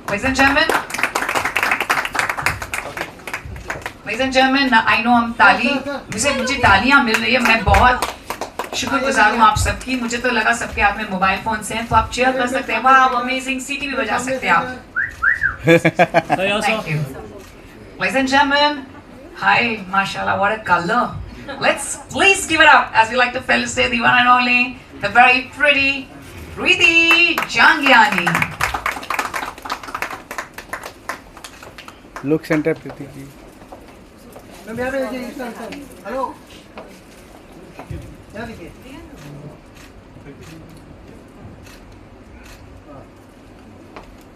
Ladies and gentlemen, I know हम मुझे तालियां मिल रही है, मैं बहुत शुक्रगुजार हूँ आप सबकी। मुझे तो लगा सबके हाथ में मोबाइल फोन्स हैं, तो आप चीयर कर सकते हैं। वाह, अमेजिंग, सीटी भी बजा सकते हैं आप। Thank you. Ladies and gentlemen, hi, mashallah, what a color. Let's please give it up as we like to felicitate the one and only, the very pretty Preeti Jangiani. Look center, Preeti ji. Hello.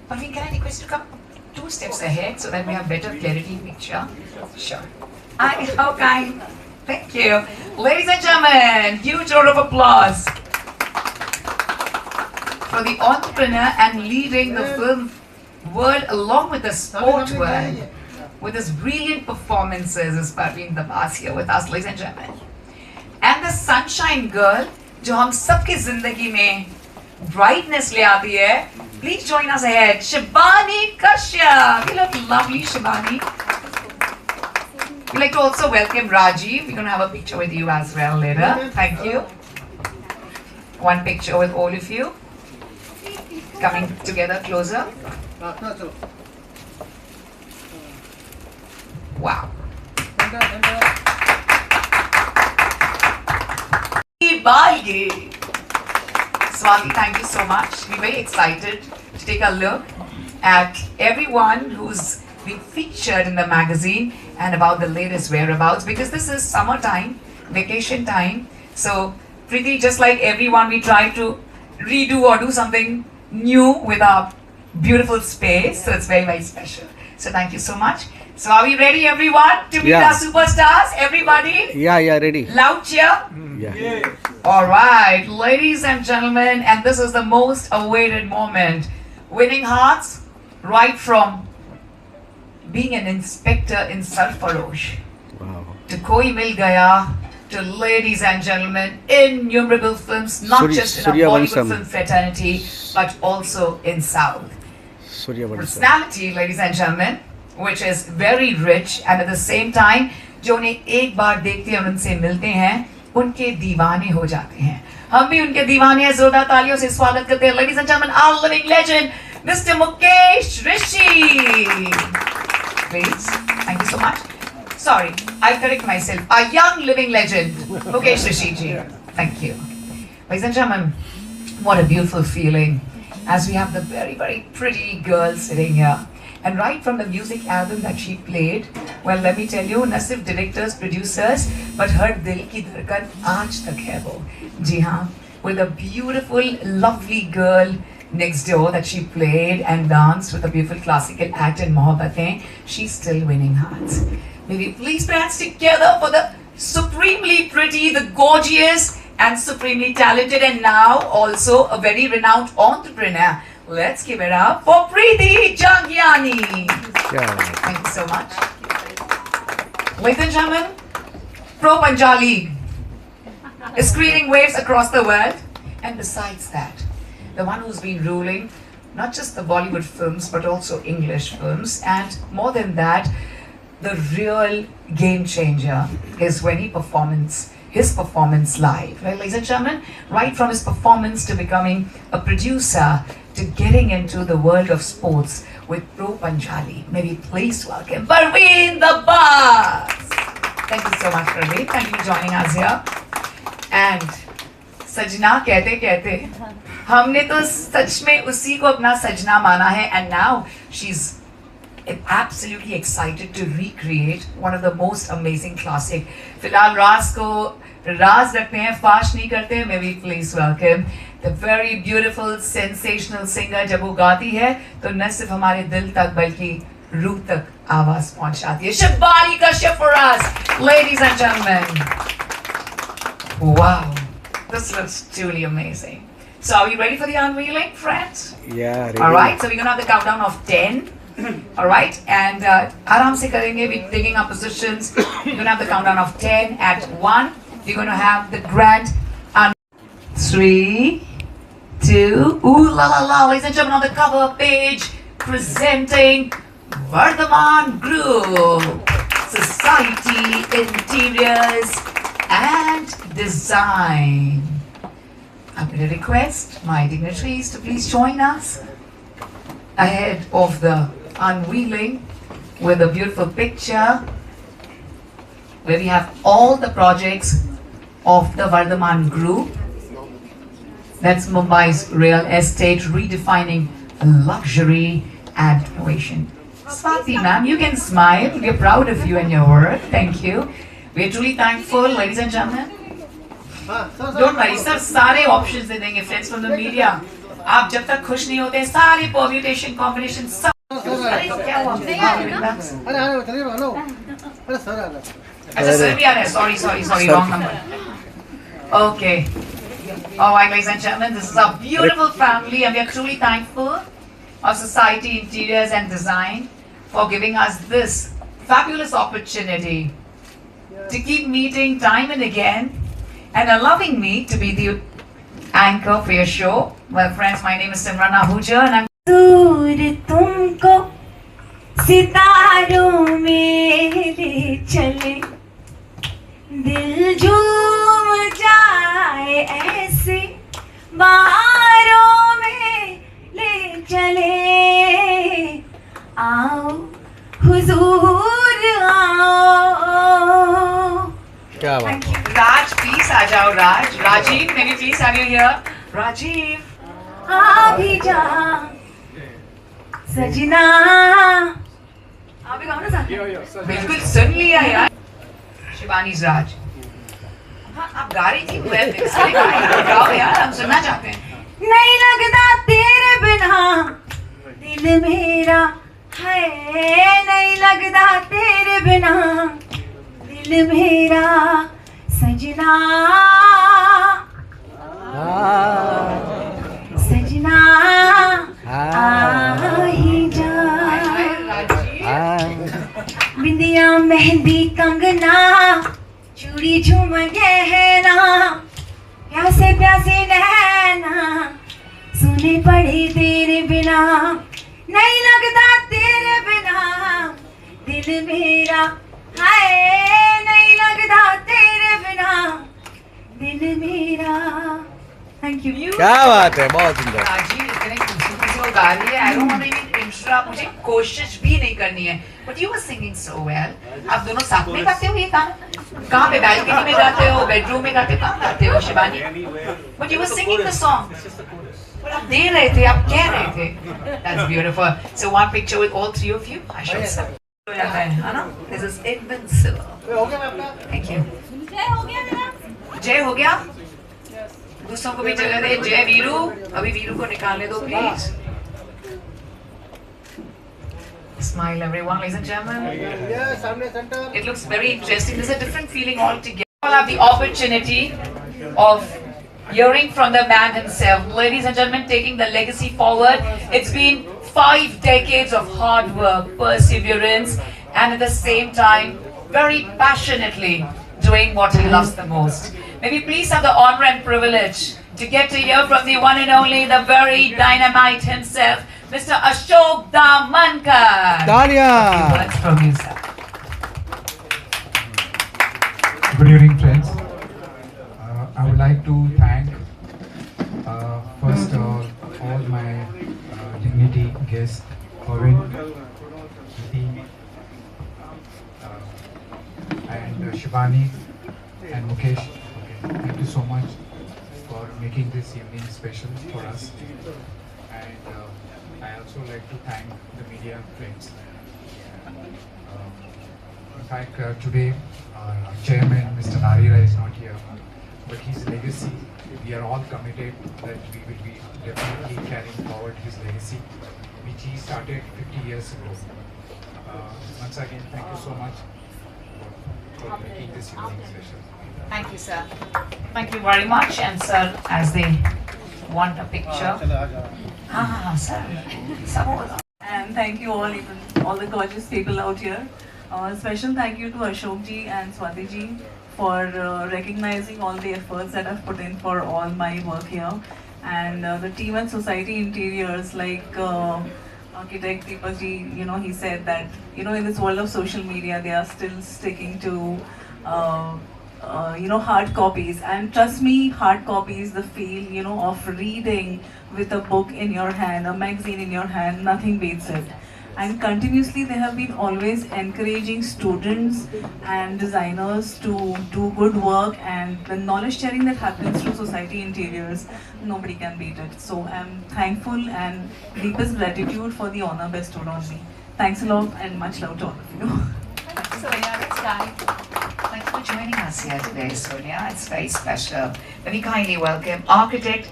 Parveen, can I request you to come 2 steps ahead so that we have better clarity in picture? Sure. Hi, how kind. Thank you. Ladies and gentlemen, huge round of applause for the entrepreneur and leading the film world along with the sport world with his brilliant performances is Parveen Dabas here with us, ladies and gentlemen. And the sunshine girl, जो हम सबकी जिंदगी में brightness ले आती है. Please join us ahead, Shibani Kashyap. You look lovely, Shibani. We'd like to also welcome Rajiv. We're going to have a picture with you as well later. Thank you. One picture with all of you. Coming together closer. Wow. Balgi. Swati, thank you so much. We're very excited to take a look at everyone who's been featured in the magazine and about the latest whereabouts, because this is summertime, vacation time. So, Preeti, just like everyone, we try to redo or do something new with our beautiful space. So, it's very, very special. So, thank you so much. So, are we ready, everyone, to meet our superstars? Everybody? Yeah, ready. Loud cheer? Yeah. All right, ladies and gentlemen, and this is the most awaited moment. Winning hearts right from being an inspector in Sarfarosh Wow. to Koi Mil Gaya to, ladies and gentlemen, innumerable films, not just in a Bollywood film fraternity, but also in South. Surya Vansam. Personality, ladies and gentlemen, which is very rich, and at the same time, जो उन्हें एक बार देखते हैं और उनसे मिलते हैं, उनके दीवाने हो जाते हैं. हम भी उनके दीवाने हैं. जोरदार तालियों से स्वागत करते हैं, ladies and gentlemen, our living legend, Mr. Mukesh Rishi. Please, thank you so much. Sorry, I correct myself. Our young living legend, Mukesh Rishi ji. Thank you. Ladies and gentlemen, what a beautiful feeling as we have the very, very pretty girl sitting here. And right from the music album that she played, well, let me tell you, न सिर्फ directors, producers, but her दिल की धड़कन आज तक है वो. जी हाँ, with a beautiful, lovely girl next door that she played and danced with a beautiful classical act in Mohabbatein, she's still winning hearts. Maybe please put hands together for the supremely pretty, the gorgeous, and supremely talented, and now also a very renowned entrepreneur. Let's give it up for Preeti Jangiani. Yeah. Thank you so much. Ladies and gentlemen, Pro Panjali is creating waves across the world. And besides that, the one who's been ruling not just the Bollywood films, but also English films. And more than that, the real game changer is when his performance live. Right, ladies and gentlemen, right from his performance to becoming a producer, to getting into the world of sports with Pro Panjali. May we please welcome Parveen Dabas. Thank you so much, Parveen. Thank you for joining us here. And सजना कहते कहते हमने तो सच में उसी को अपना सजना माना है. And now she's absolutely excited to recreate one of the most amazing classic. फिलहाल राज को राज रखते हैं, फाश नहीं करते. May we please welcome the very beautiful, sensational singer. जब वो गाती है तो न सिर्फ हमारे दिल तक बल्कि रूह तक आवाज पहुंचाती है. Shibani Kashyap for us, ladies and gentlemen. Wow, this looks truly amazing. So are you ready for the unveiling, friends? Yeah, ready. All right, so we're gonna have the countdown of 10. All right, and आराम से करेंगे. We're taking our positions. We're gonna have the countdown of 10. At 1, we're gonna have the grand 3, 2, ooh la la la, ladies and gentlemen, on the cover page, representing Vardhaman Group, Society Interiors and Design. I'm going to request my dignitaries to please join us ahead of the unveiling with a beautiful picture where we have all the projects of the Vardhaman Group. That's Mumbai's real estate redefining luxury and innovation. Swati ma'am, you can smile. We're proud of you and your work. Thank you. We're truly thankful, ladies and gentlemen. Don't worry, sir. सारे options दे देंगे friends from the media. आप जब तक खुश नहीं होते सारे permutation combination सब. अरे क्या हुआ? नहीं आ रहे बेटा. अच्छा सर भी आ रहे हैं. Sorry, wrong number. Okay. All right, ladies and gentlemen, this is our beautiful family, and we are truly thankful of Society Interiors and Design for giving us this fabulous opportunity to keep meeting time and again and allowing me to be the anchor for your show. Well, friends, my name is Simran Ahuja, and I'm दूर तुमको सितारों में ले चले, दिल झूम जाए ऐसे बाहरों में ले चले, आओ हुजूर आओ. क्या बात है. Raj, please आ जाओ Raj. Rajiv, can you please have you here? Rajiv. आ भी जा सजना. आप भी गाओ ना साथ. बिल्कुल सुन लिया यार. शिवानी's Raj. हाँ, आप गा रही थी. Well, इसलिए गाओ यार, हम सुनना चाहते हैं. नहीं लगता तेरे बिना दिल मेरा है, नहीं लगता तेरे बिना दिल मेरा सजना, सजना आ ही जा. बिंदिया मेहंदी कंगना चूड़ी झूम गहना, प्यासे प्यासे नैना सुने पड़े तेरे बिना, नहीं लगता तेरे बिना दिल मेरा है, नहीं लगता तेरे बिना दिल मेरा. Thank you. क्या बात है. बहुत सुंदर. राजीव इतने खूबसूरती से गा रही है. I don't want to even interrupt. मुझे कोशिश भी नहीं करनी है. But you were singing so well. आप दोनों साथ में गाते हो ये गाना? कहाँ पे? बैल्कनी में गाते हो? बेडरूम में गाते हो? कहाँ गाते हो Shivani? But you were singing the song. But आप दे रहे थे, आप कह रहे थे. That's beautiful. So one picture with all three of you. I shall start. है ना? This is invincible. Thank you. जय हो गया? दूसरों को भी जगह दे. जय वीरू. अभी वीरू को निकालने दो please. Smile everyone, ladies and gentlemen. It looks very interesting. There's a different feeling altogether. We'll have the opportunity of hearing from the man himself. Ladies and gentlemen, taking the legacy forward. It's been 5 decades of hard work, perseverance, and at the same time, very passionately doing what he loves the most. May we please have the honor and privilege to get to hear from the one and only, the very dynamite himself, Mr. Ashok Damankar. तालियां. Words from you, sir. Good evening, friends. I would like to thank first all my dignity guests, Pavin, Niti, and Shivani and Mukesh. Thank you so much for making this evening special for us. And I also like to thank the media friends. In fact, today our chairman, Mr. Narira, is not here, but his legacy, we are all committed that we will be definitely carrying forward his legacy, which he started 50 years ago. Once again, thank you so much for making this evening special. Thank you, sir. Thank you very much. And sir, as they want a picture. Sir. And thank you all, even all the gorgeous people out here. Special thank you to Ashok ji and Swati ji for recognizing all the efforts that I've put in for all my work here. And the team at Society Interiors, like architect Deepak ji, he said that, in this world of social media, they are still sticking to, hard copies. And trust me, hard copies, the feel, of reading with a book in your hand, a magazine in your hand, nothing beats it. And continuously they have been always encouraging students and designers to do good work, and the knowledge sharing that happens through Society Interiors, nobody can beat it. So I'm thankful and deepest gratitude for the honor bestowed on me. Thanks a lot and much love to all of you. Sonia, let's dive. Thank you for joining us here today, Sonia. It's very special. Let me kindly welcome architect,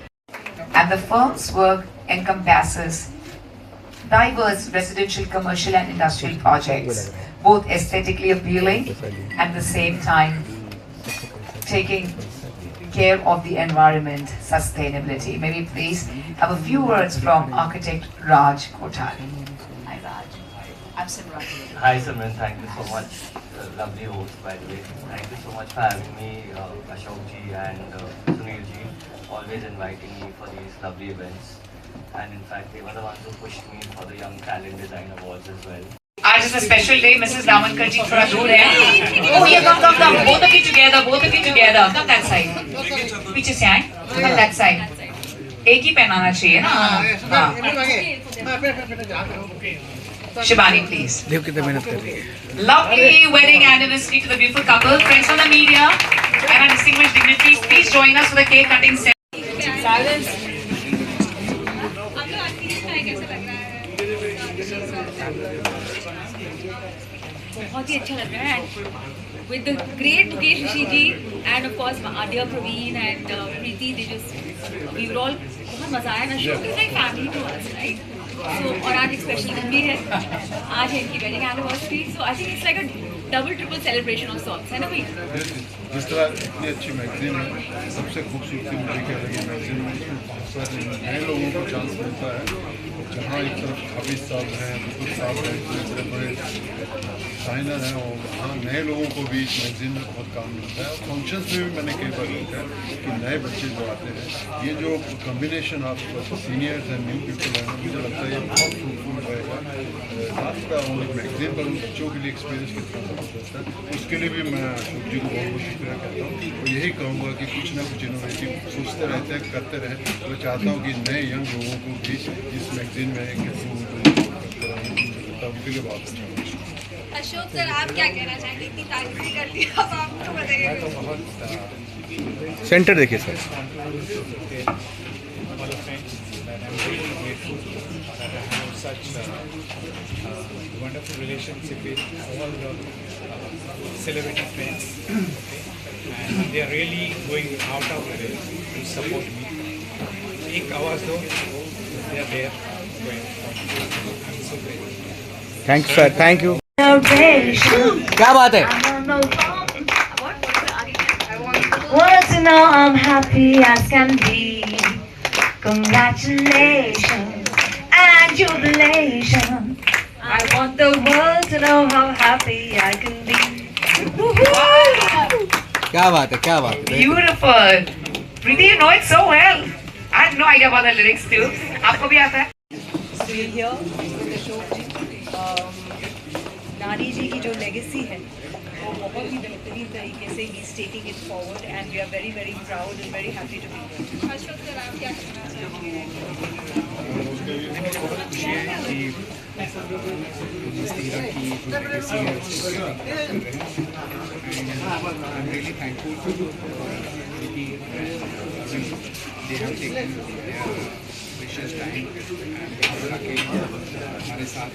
and the firm's work encompasses diverse residential, commercial and industrial projects, both aesthetically appealing and at the same time taking care of the environment, sustainability. May we please have a few words from architect Raj Kothari. Hi Raj. I'm Simran. Hi Simran, thank you so much. Lovely host, by the way. Thank you so much for having me, Ashok ji and Sunil ji, always inviting me for these lovely events. And in fact, they were the ones who pushed me for the Young Talent Design Awards as well. आज is a special day, Mrs. Ramankar ji थोड़ा दूर है. Oh yeah, come. Both of you together. Come that side. पीछे से आए. Come that side. एक ही पहनाना चाहिए ना. हाँ. Shivani, please. देव कितने मेहनत कर रही है. Lovely wedding anniversary to the beautiful couple, friends from the media, and our distinguished dignitaries. Please join us for the cake cutting ceremony. बहुत ही अच्छा लग रहा है. With the great Mukesh Rishi ji and of course Adya, Praveen and Preeti, we were all बहुत मजा आया ना. Show is like family to us, right? So और आज एक स्पेशल दिन भी है. आज है इनकी wedding anniversary, so I think it's like a double triple celebration of sorts, है ना भाई? जिस तरह इतनी अच्छी मैगजीन है, सबसे खूबसूरती मुझे क्या लगी मैगजीन में, इसमें बहुत सारे नए लोगों को चांस मिलता है. जहाँ एक तरफ हाफिज साहब हैं, बुजुर्ग साहब हैं, बड़े बड़े डिज़ाइनर हैं, और वहाँ नए लोगों को भी इस मैगजीन में बहुत काम मिलता है. और फंक्शंस में भी मैंने कई बार देखा है कि नए बच्चे जो आते हैं, ये जो combination of seniors and new people है, मुझे लगता है ये बहुत फ्रूटफुल रहेगा. लास्ट का उन मैगजीन पर उन बच्चों के लिए एक्सपीरियंस कितना ज़बरदस्त है, उसके लिए भी मैं अशोक जी को बहुत बहुत शुक्रिया कहता हूँ. और यही कहूँगा कि कुछ ना कुछ इनोवेटिव सोचते रहते हैं, करते रहें. मैं चाहता हूँ कि नए यंग लोगों को भी इस मैगजीन में उनके लिए बहुत अच्छा होगा. अशोक सर, आप क्या कहना चाहेंगे? इतनी तारीफ कर दी, अब आपको बताइए. सेंटर देखिए sir. Such wonderful relationship with all the celebrity friends, and they are really going out of their way to support me. एक आवाज दो, they are there. I'm so grateful. Thank you sir. Thank you. क्या बात है. Want to know I'm happy as can be. Congratulations and jubilation. I want the world to know how happy I can be. क्या बात है. क्या बात है. Beautiful. Preeti, you know it so well. I have no idea about the lyrics too. आपको भी आता है? So we're here with Ashok ji. नारी जी की जो लेगेसी है वो बहुत ही बेहतरीन तरीके से he is taking it forward, and we are very very proud and very happy to be here. Ashok sir, आप क्या कहना चाहेंगे? बहुत खुशी है कि इस तरह की जो लेगेसी है उसको कर रहे हैं. आई एम रियली थैंकफुल कि they have taken precious time आके हमारे साथ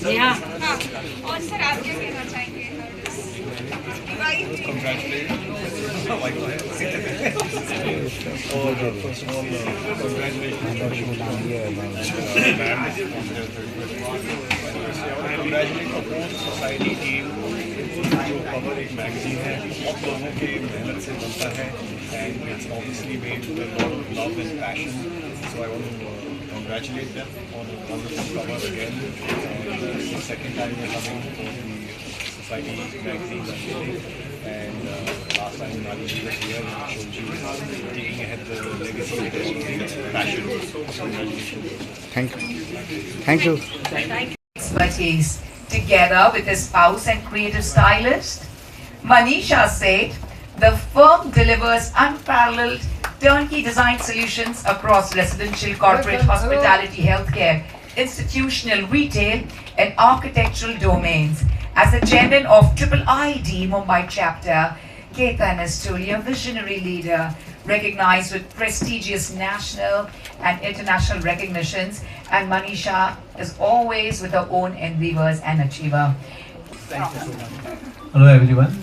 हाँ, और सर आप क्या कहना चाहेंगे? सोसाइटी टीम जो कवर एक मैगजीन है, बहुत लोगों के मेहनत से बनता है, and it's obviously made with a lot of love and passion. So I want to congratulate them on this cover again. And the second time we're coming for the Society magazine. And last time Nadi was here, Ashokji taking ahead the legacy with all the passion. Congratulations. Thank you. Thank you. Expertise together with his spouse and creative stylist. Manisha said, the firm delivers unparalleled turnkey design solutions across residential, corporate, hospitality, healthcare, institutional, retail, and architectural domains. As the chairman of IIID Mumbai chapter, Ketan is truly a visionary leader, recognized with prestigious national and international recognitions, and Manisha is always with her own endeavors and achiever. Hello everyone.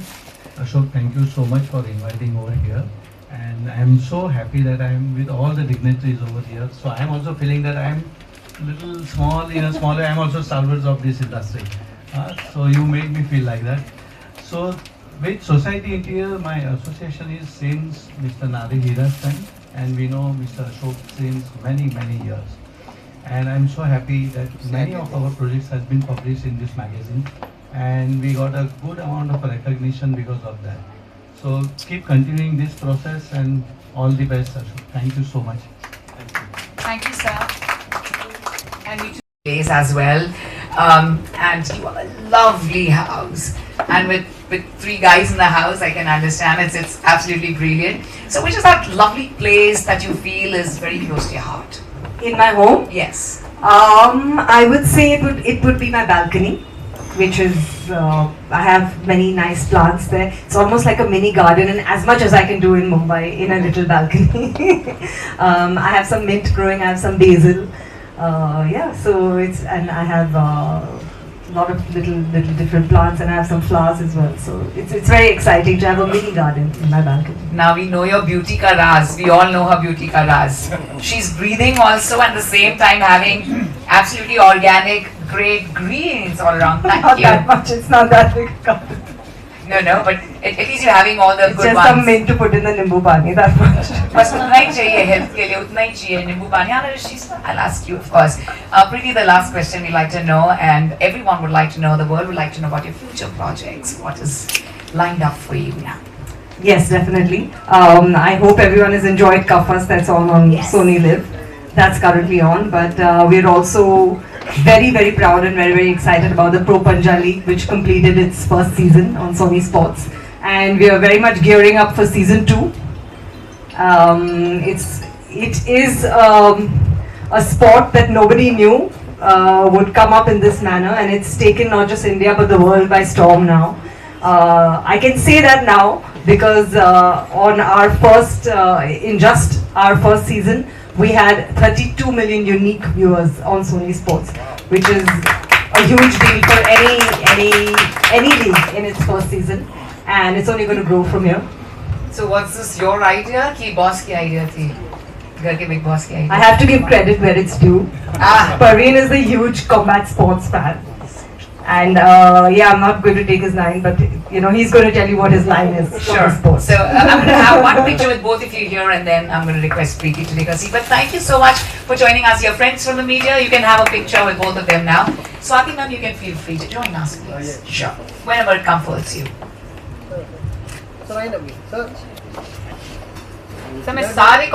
Ashok, thank you so much for inviting over here. And I am so happy that I am with all the dignitaries over here. So I am also feeling that I am little small, in a smaller, I am also stalwarts of this industry. So you made me feel like that. So with Society Interior, my association is since Mr. Nadi Hira's time, and we know Mr. Ashok since many years. And I am so happy that many of our projects has been published in this magazine, and we got a good amount of recognition because of that. So keep continuing this process, and all the best, Ashok. Thank you so much. Thank you, sir. And you place as well. And you have a lovely house. And with 3 guys in the house, I can understand it's absolutely brilliant. So which is that lovely place that you feel is very close to your heart? In my home? Yes. I would say it would be my balcony, which is I have many nice plants there. It's almost like a mini garden, and as much as I can do in Mumbai in a little balcony. I have some mint growing. I have some basil. Yeah, so and I have a lot of little different plants, and I have some flowers as well. So it's very exciting to have a mini garden in my balcony. Now we know your beauty ka raz. We all know her beauty ka raz. She's breathing also, at the same time having absolutely organic, great greens all around. Thank Not you. that much. It's not that big a garden. No, but at least you're having all the It's good just ones. some mint to put in the nimbu pani. That much. बस उतना ही चाहिए health के लिए उतना ही चाहिए नींबू पानी. I'll ask you, of course. Preeti, the last question we'd like to know, and everyone would like to know, the world would like to know about your future projects. What is lined up for you now? Yes, definitely. I hope everyone has enjoyed Kafas. That's on Sony Live. That's currently on. But we're also very proud and very excited about the Pro Panja League, which completed its first season on Sony Sports. And we are very much gearing up for season 2. It is a sport that nobody knew would come up in this manner, and it's taken not just India but the world by storm now. I can say that now because on our first, in just our first season, we had 32 million unique viewers on Sony Sports, which is a huge deal for any league in its first season, and it's only going to grow from here. So was this your idea कि boss की idea थी? घर के big boss की idea? I have to give credit where it's due. Parveen is a huge combat sports fan. And yeah, I'm not going to take his line, but you know, he's going to tell you what his line is. Sure. So I'm going to have one picture with both of you here, and then I'm going to request Preeti to take a seat. But thank you so much for joining us. Your friends from the media, you can have a picture with both of them now. Swati ma'am, you can feel free to join us, please. Sure. Whenever it comforts you. So मैं सारे